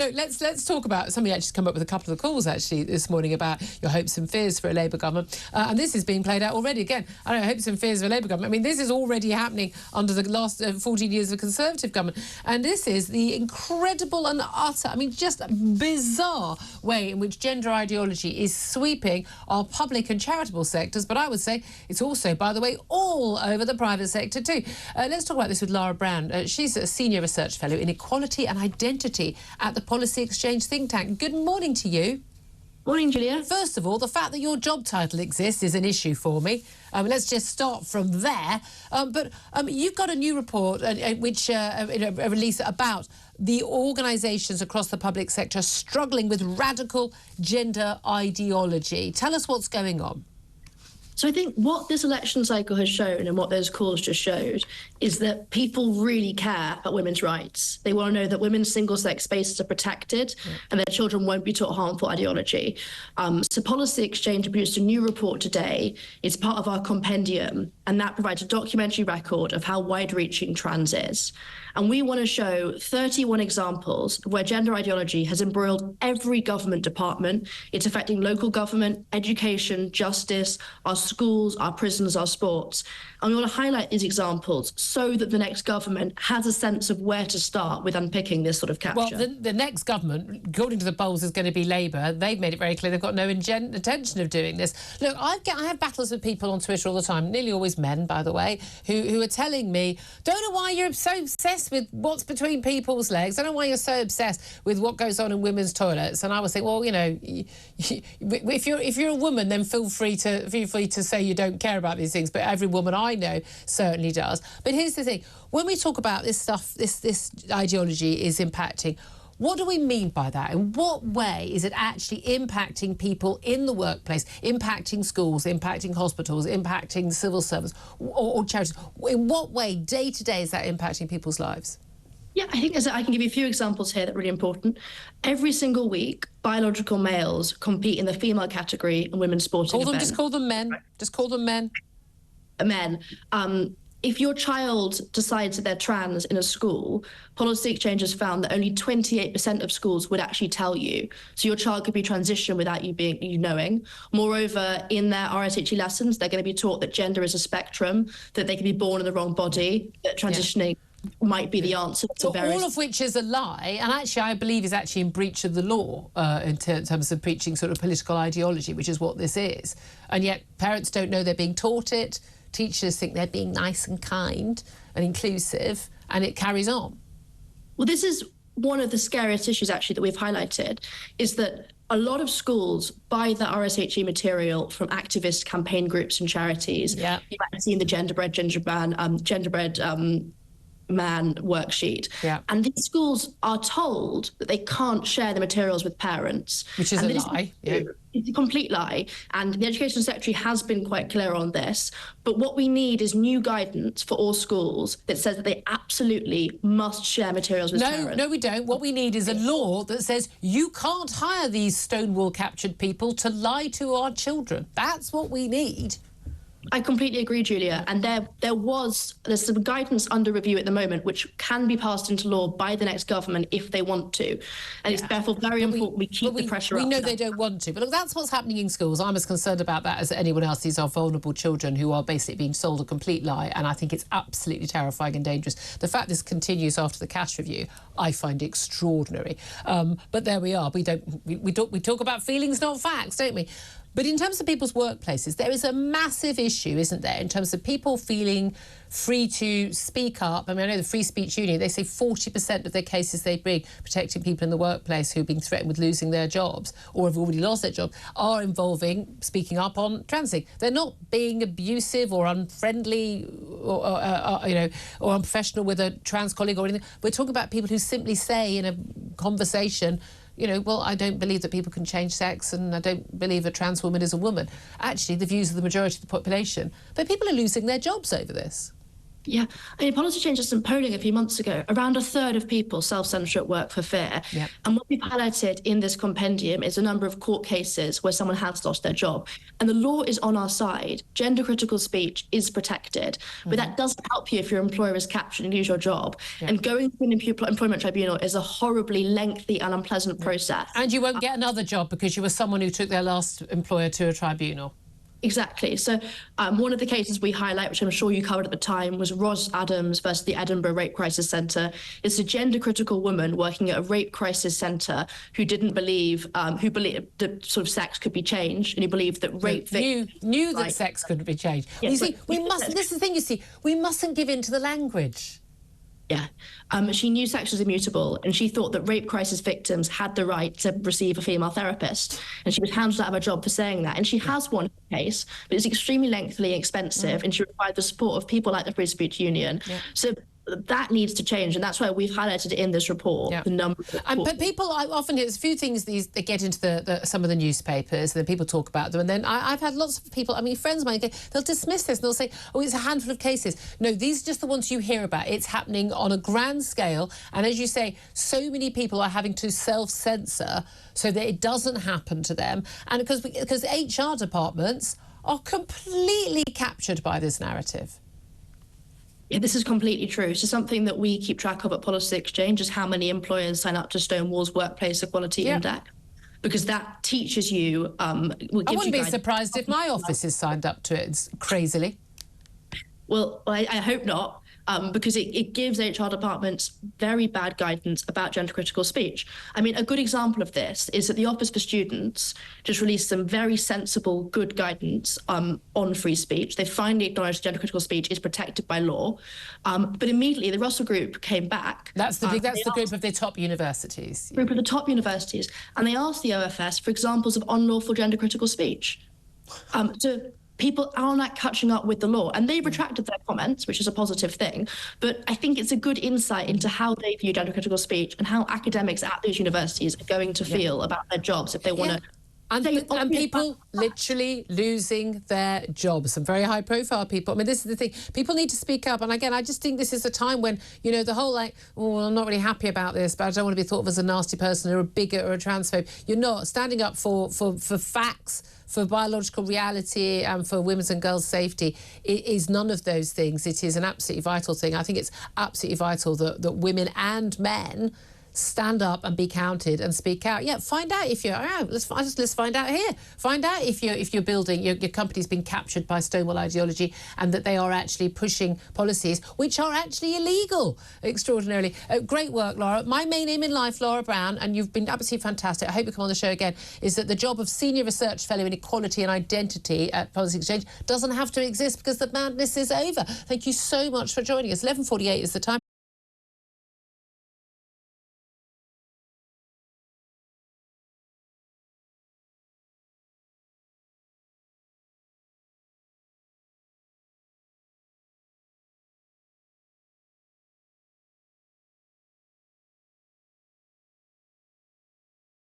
So let's talk about something. Actually, come up with a couple of calls actually this morning about your hopes and fears for a Labour government, and this is being played out already. Again, I don't know, hopes and fears of a Labour government. I mean, this is already happening under the last 14 years of a Conservative government, and this is the incredible and utter, I mean, just bizarre way in which gender ideology is sweeping our public and charitable sectors. But I would say it's also, by the way, all over the private sector too. Let's talk about this with Lara. She's a senior research fellow in equality and identity at the Policy Exchange think tank. Good morning to you. Morning, Julia. First of all, the fact that your job title exists is an issue for me. Let's just start from there. But you've got a new report which released about the organisations across the public sector struggling with radical gender ideology. Tell us what's going on. So I think what this election cycle has shown and what those calls just showed is that people really care about women's rights. They want to know that women's single-sex spaces are protected and their children won't be taught harmful ideology. So Policy Exchange produced a new report today. It's part of our compendium, and that provides a documentary record of how wide-reaching trans is. And we want to show 31 examples of where gender ideology has embroiled every government department. It's affecting local government, education, justice, our schools, our prisons, our sports. And we want to highlight these examples so that the next government has a sense of where to start with unpicking this sort of capture. Well, the next government, according to the polls, is going to be Labour. They've made it very clear they've got no intention of doing this. Look, I have battles with people on Twitter all the time, nearly always men, by the way, who are telling me, don't know why you're so obsessed with what's between people's legs. I don't know why you're so obsessed with what goes on in women's toilets. And I would say, well, you know, if you're a woman, then feel free to say you don't care about these things. But every woman I know certainly does. But here's the thing: when we talk about this stuff, this ideology is impacting. What do we mean by that? In what way is it actually impacting people in the workplace, impacting schools, impacting hospitals, impacting civil service or charities? In what way, day to day, is that impacting people's lives? Yeah, I think I can give you a few examples here that are really important. Every single week, biological males compete in the female category in women's sporting events. Just call them men. Just call them men. Men. If your child decides that they're trans in a school, Policy Exchange has found that only 28% of schools would actually tell you. So your child could be transitioned without you knowing. Moreover, in their RSHE lessons, they're going to be taught that gender is a spectrum, that they can be born in the wrong body, that transitioning might be the answer to various... All of which is a lie, and actually I believe is actually in breach of the law in terms of preaching sort of political ideology, which is what this is. And yet parents don't know they're being taught it. Teachers think they're being nice and kind and inclusive, and it carries on. Well, this is one of the scariest issues, actually, that we've highlighted, is that a lot of schools buy the RSHE material from activist campaign groups and charities. Yeah. You might have seen the genderbread man worksheet. Yeah. And these schools are told that they can't share the materials with parents. Which is a lie. Yeah. It's a complete lie. And the Education Secretary has been quite clear on this. But what we need is new guidance for all schools that says that they absolutely must share materials with parents. No, we don't. What we need is a law that says you can't hire these Stonewall captured people to lie to our children. That's what we need. I completely agree, Julia. And there's some guidance under review at the moment, which can be passed into law by the next government if they want to. And it's therefore very important we keep the pressure up. We know they don't want to. But look, that's what's happening in schools. I'm as concerned about that as anyone else. These are vulnerable children who are basically being sold a complete lie. And I think it's absolutely terrifying and dangerous. The fact this continues after the cash review, I find extraordinary. But there we are. We talk about feelings, not facts, don't we? But in terms of people's workplaces, there is a massive issue, isn't there, in terms of people feeling free to speak up. I mean, I know the Free Speech Union, they say 40% of their cases they bring protecting people in the workplace who've been threatened with losing their jobs or have already lost their job are involving speaking up on trans things. They're not being abusive or unfriendly or unprofessional with a trans colleague or anything. We're talking about people who simply say in a conversation, you know, well, I don't believe that people can change sex and I don't believe a trans woman is a woman. Actually, the views of the majority of the population. But people are losing their jobs over this. Yeah, I mean, policy change, some polling a few months ago, around a third of people self-censor at work for fear. Yep. And what we've highlighted in this compendium is a number of court cases where someone has lost their job. And the law is on our side. Gender critical speech is protected, but that doesn't help you if your employer is captured and lose your job. Yep. And going through an employment tribunal is a horribly lengthy and unpleasant process. And you won't get another job because you were someone who took their last employer to a tribunal. Exactly. So one of the cases we highlight, which I'm sure you covered at the time, was Ros Adams versus the Edinburgh Rape Crisis Centre. It's a gender-critical woman working at a rape crisis centre who didn't believe, who believed that sort of sex could be changed, and who believed that rape knew that sex couldn't be changed. Yeah, you see, we mustn't. This is the thing. You see, we mustn't give in to the language. Yeah. She knew sex was immutable, and she thought that rape crisis victims had the right to receive a female therapist. And she was hounded out of her job for saying that. And she has won her case, but it's extremely lengthy and expensive, and she required the support of people like the Free Speech Union. Yeah. So that needs to change, and that's why we've highlighted in this report the number of but people, I often hear there's a few things they get into some of the newspapers, and then people talk about them, and then I've had lots of people, I mean, friends of mine, they'll dismiss this and they'll say, oh, it's a handful of cases. No, these are just the ones you hear about. It's happening on a grand scale, and as you say, so many people are having to self-censor so that it doesn't happen to them, and because HR departments are completely captured by this narrative. Yeah, this is completely true. So something that we keep track of at Policy Exchange is how many employers sign up to Stonewall's Workplace Equality Index, because that teaches you. I wouldn't be surprised if my office is signed up to it crazily. Well, I hope not, because it gives HR departments very bad guidance about gender critical speech. I mean, a good example of this is that the Office for Students just released some very sensible, good guidance on free speech. They finally acknowledged gender critical speech is protected by law, but immediately the Russell Group came back. That's the group of the top universities. Group of the top universities, and they asked the OFS for examples of unlawful gender critical speech. People are not catching up with the law, and they retracted their comments, which is a positive thing. But I think it's a good insight into how they view gender critical speech and how academics at those universities are going to feel about their jobs if they want to. And people literally losing their jobs, some very high profile people. I mean, this is the thing. People need to speak up. And again, I just think this is a time when, you know, the whole like, oh, I'm not really happy about this, but I don't want to be thought of as a nasty person or a bigot or a transphobe. You're not standing up for facts, for biological reality and for women's and girls' safety. It is none of those things. It is an absolutely vital thing. I think it's absolutely vital that women and men stand up and be counted and speak out. Yeah, find out if you're let's find out here. Find out if you're building your company's been captured by Stonewall ideology and that they are actually pushing policies which are actually illegal. Extraordinarily. Great work, Lara. My main aim in life, Lara Brown, and you've been absolutely fantastic. I hope you come on the show again. Is that the job of Senior Research Fellow in Equality and Identity at Policy Exchange doesn't have to exist because the madness is over. Thank you so much for joining us. 11:48 is the time.